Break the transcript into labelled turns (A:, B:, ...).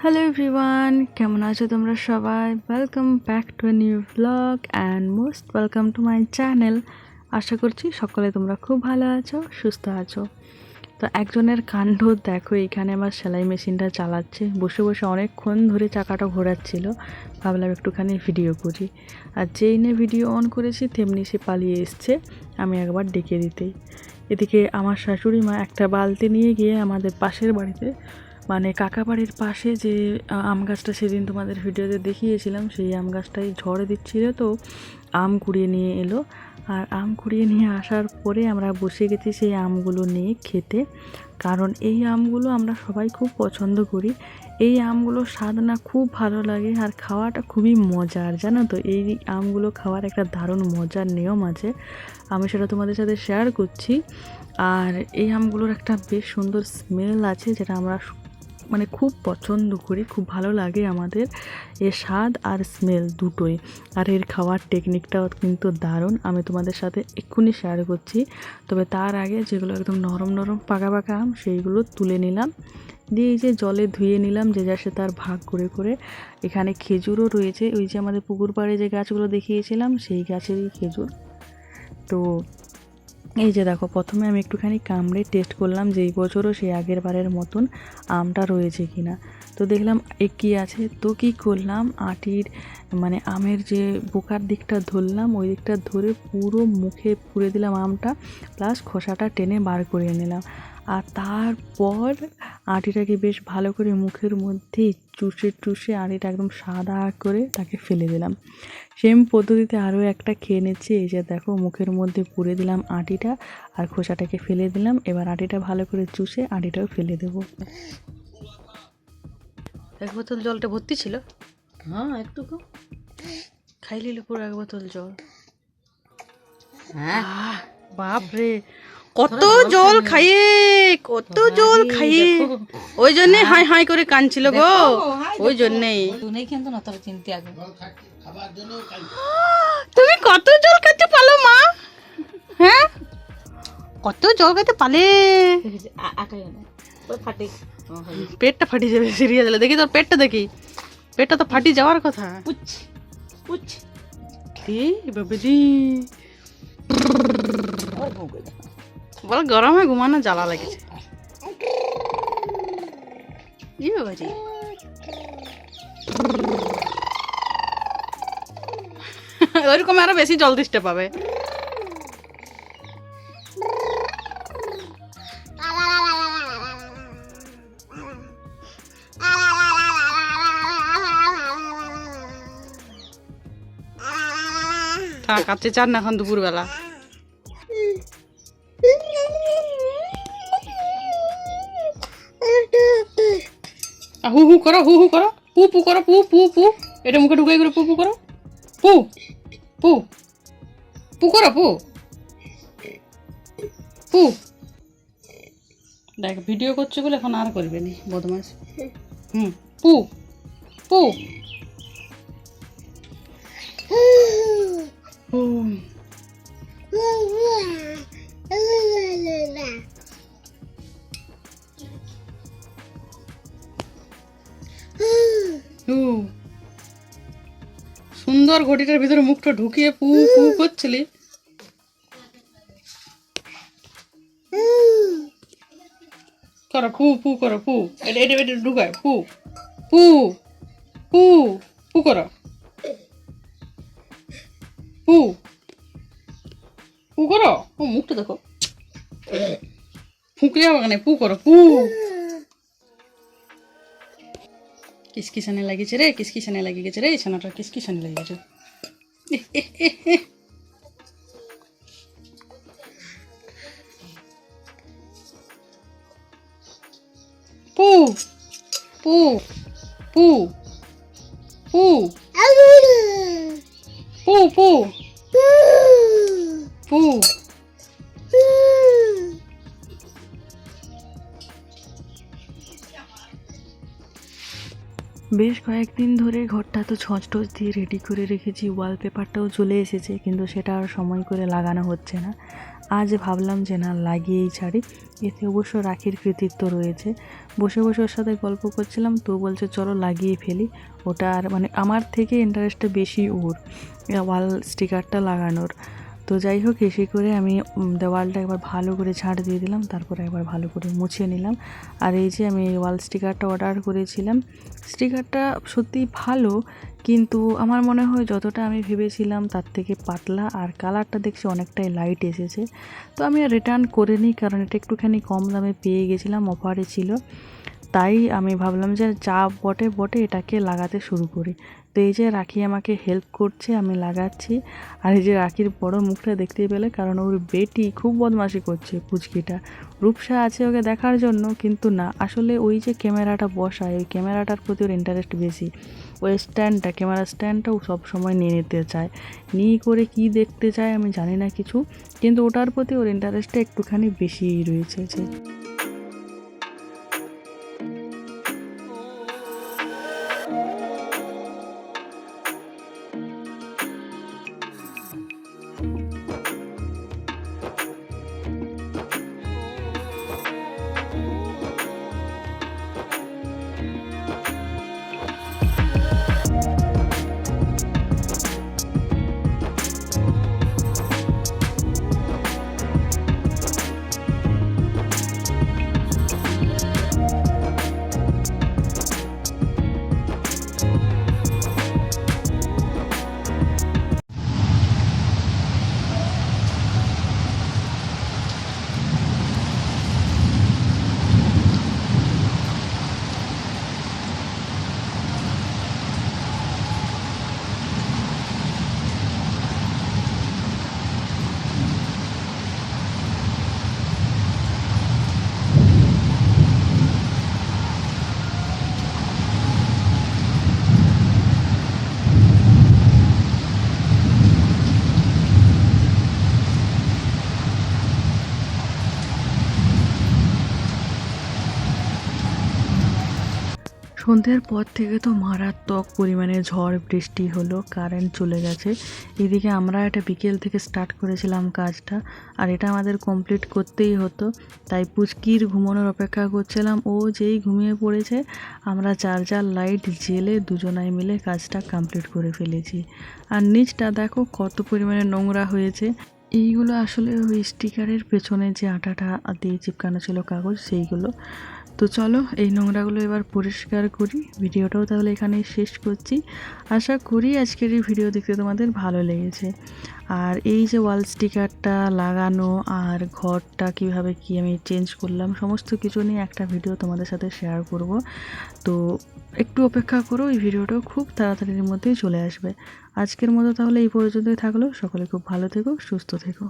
A: Hello everyone, কেমন আছো তোমরা সবাই? Welcome back to a new blog and most welcome to my channel. আশা করছি সকলে তোমরা খুব ভালো আছো, সুস্থ আছো। তো একজনের কাণ্ড দেখো, এখানে আমার সেলাই মেশিনটা চালাচ্ছে, বসে বসে অনেকক্ষণ ধরে চাকাটা ঘোরাচ্ছিল। ভাবলাম একটুখানি ভিডিও করি, আর যেই নিয়ে ভিডিও অন করেছি তেমনি সে পালিয়ে এসছে আমি একবার ডেকে দিতেই। এদিকে আমার শাশুড়ি মা একটা বালতি নিয়ে গিয়ে আমাদের পাশের বাড়িতে, মানে কাকা বাড়ির পাশে যে আম গাছটা সেদিন তোমাদের ভিডিওতে দেখিয়েছিলাম, সেই আম গাছটাই ঝড় দিচ্ছিল, তো আম কুড়িয়ে নিয়ে এলো। আর আম কুড়িয়ে নিয়ে আসার পরে আমরা বসে গেছি সেই আমগুলো নিয়ে খেতে, কারণ এই আমগুলো আমরা সবাই খুব পছন্দ করি। এই আমগুলো স্বাদ না খুব ভালো লাগে, আর খাওয়াটা খুবই মজার, জানো তো। এই আমগুলো খাওয়ার একটা দারুণ মজার নিয়ম আছে, আমি সেটা তোমাদের সাথে শেয়ার করছি। আর এই আমগুলোর একটা বেশ সুন্দর স্মেল আছে, যেটা আমরা মানে খুব পছন্দ করি, খুব ভালো লাগে আমাদের। এর স্বাদ আর স্মেল দুটোই, আর এর খাওয়ার টেকনিকটাও কিন্তু দারুণ, আমি তোমাদের সাথে এক্ষুনি শেয়ার করছি। তবে তার আগে যেগুলো একদম নরম নরম পাকা পাকা আম, সেইগুলো তুলে নিলাম, দিয়ে এই যে জলে ধুয়ে নিলাম, যে যা সে তার ভাগ করে করে। এখানে খেজুরও রয়েছে, ওই যে আমাদের পুকুর পাড়ে যে গাছগুলো দেখিয়েছিলাম সেই গাছেরই খেজুর। তো এই যে দেখো, প্রথমে আমি একটুখানি কামড়ে টেস্ট করলাম যে এই বছরও সেই আগের বারের মতন আমটা রয়েছে কিনা। তো দেখলাম কী আছে, তো কী করলাম, আটির মানে আমের যে বোকার দিকটা ধরলাম, ওই দিকটা ধরে পুরো মুখে পুরে দিলাম আমটা, প্লাস খোসাটা টেনে বার করে নিলাম। আর তারপর আটিটাকে বেশ ভালো করে মুখের মধ্যে চুষে চুষে আটিটা একদম সাদা করে তাকে ফেলে দিলাম। সেম পদ্ধতিতে আরও একটা খেয়ে নিচ্ছি। এই যে দেখো, মুখের মধ্যে পুরে দিলাম আটিটা, আর খোসাটাকে ফেলে দিলাম। এবার আটিটা ভালো করে চুষে আটিটাও ফেলে দেবো। এক বোতল জলটা ভর্তি ছিল,
B: হ্যাঁ একটুকু
A: খাই নিলে পুরো এক বোতল জল।
B: হ্যাঁ
A: বাপ রে, কত জল খাইয়ে, কত জল খাইয়ে, ওই জন্যে হাই হাই করে কাঁদছিল গো, ওই জন্যেই।
B: তুমি কিন্তু না তোর চিন্তা আগে
A: তুমি কত জল খেতে পারো মা? হ্যাঁ, কত জল খেতে পালে?
B: আটাই না ওই ফাটে
A: পেটটা ফাটি যাবে সিরিয়াস হলে। দেখি তোর পেটটা, দেখি পেটটা তো ফাটি যাওয়ার কথা।
B: পুচ পুচ
A: বাবাদি, বল গরম হয়ে ঘুমানো জ্বালা লেগেছে। বাবাজি, ওইরকম আরো বেশি জল দিতে পাবে। থাক, কাছে চান না এখন দুপুরবেলা। হু হু করো, হু হু করো, পু পু করো, পু পু পু, এটা মুখে ঢুকাই করে পু পু করো, পু পু পু করো, পু পু। দেখ ভিডিও করছে বলে এখন আর করবে নি, বদমাস। পু পু সুন্দর ঘটিটার ভিতরে মুখটা ঢুকিয়ে পু পু করছিলি। করো পু পু করো, পু এটা এটা এটা ঢুকায়, পু পু পু পু করো, পু পু করো। ও মুখটা দেখো, ফুঁকলে হবে না, পু করো, পু। কিসকিসানে লাগিয়েছে রে, কিসকিসানে লাগিয়ে গেছে রে, ছানাটা কিসকিসানে লেগে গেছে। পু পু পু পু পু পু পু। বেশ কয়েকদিন ধরে ঘরটা তো ছঁচ টচ দিয়ে রেডি করে রেখেছি, ওয়ালপেপারটাও চলে এসেছে, কিন্তু সেটা আর সময় করে লাগানো হচ্ছে না। আজ ভাবলাম যে না লাগিয়েই ছাড়ি, এতে অবশ্য রাখির কৃতিত্ব রয়েছে। বসে বসে ওর সাথে গল্প করছিলাম, তো বলছে চলো লাগিয়ে ফেলি। ওটা আর মানে আমার থেকে ইন্টারেস্টটা বেশি ওর ওয়াল স্টিকারটা লাগানোর। তো যাই হোক, এসে করে আমি দেওয়ালটা একবার ভালো করে ঝাঁট দিয়ে দিলাম, তারপরে একবার ভালো করে মুছে নিলাম। আর এই যে আমি ওয়াল স্টিকারটা অর্ডার করেছিলাম, স্টিকারটা সত্যিই ভালো, কিন্তু আমার মনে হয় যতটা আমি ভেবেছিলাম তার থেকে পাতলা, আর কালারটা দেখছি অনেকটাই লাইট এসেছে। তো আমি আর রিটার্ন করে নিই, কারণ এটা একটুখানি কম দামে পেয়ে গেছিলাম, অফারে ছিল। তাই আমি ভাবলাম যে যা বটে বটে এটাকে লাগাতে শুরু করি। তো এই যে রাখি আমাকে হেল্প করছে, আমি লাগাচ্ছি। আর এই যে রাখির বড় মুখটা দেখতেই পেলে, কারণ ওর বেটি খুব বদমাশি করছে পুচকিটা। রূপসা আছে ওকে দেখার জন্য, কিন্তু না, আসলে ওই যে ক্যামেরাটা বসায়, ওই ক্যামেরাটার প্রতি ওর ইন্টারেস্ট বেশি। ওই স্ট্যান্ডটা, ক্যামেরা স্ট্যান্ডটাও সবসময় নিয়ে নিতে চায়। নিয়ে করে কি দেখতে চায় আমি জানি না কিছু, কিন্তু ওটার প্রতি ওর ইন্টারেস্টটা একটুখানি বেশিই রয়েছে। যে সন্ধ্যের পর থেকে তো মারাত্মক পরিমাণে ঝড় বৃষ্টি হলো, কারেন্ট চলে গেছে। এদিকে আমরা এটা বিকেল থেকে স্টার্ট করেছিলাম কাজটা, আর এটা আমাদের কমপ্লিট করতেই হতো। তাই পুচকির ঘুমানোর অপেক্ষা করছিলাম, ও যেই ঘুমিয়ে পড়েছে আমরা চার্জার লাইট জেলে দুজনাই মিলে কাজটা কমপ্লিট করে ফেলেছি। আর নিচটা দেখো কত পরিমাণে নোংরা হয়েছে। এইগুলো আসলে ওই স্টিকারের পেছনে যে আটাটা দিয়ে চিপকানো ছিল কাগজ, সেইগুলো। তো চলো এই নোংরাগুলো এবার পরিষ্কার করি। ভিডিওটাও তাহলে এখানেই শেষ করছি। আশা করি আজকের এই ভিডিও দেখতে তোমাদের ভালো লেগেছে। আর এই যে ওয়াল স্টিকারটা লাগানো আর ঘরটা কিভাবে কি আমি চেঞ্জ করলাম, সমস্ত কিছু নিয়ে একটা ভিডিও তোমাদের সাথে শেয়ার করব। তো একটু অপেক্ষা করো, এই ভিডিওটাও খুব তাড়াতাড়ির মধ্যেই চলে আসবে। আজকের মতো তাহলে এই পর্যন্তই থাকলো। সকলে খুব ভালো থেকো, সুস্থ থেকো।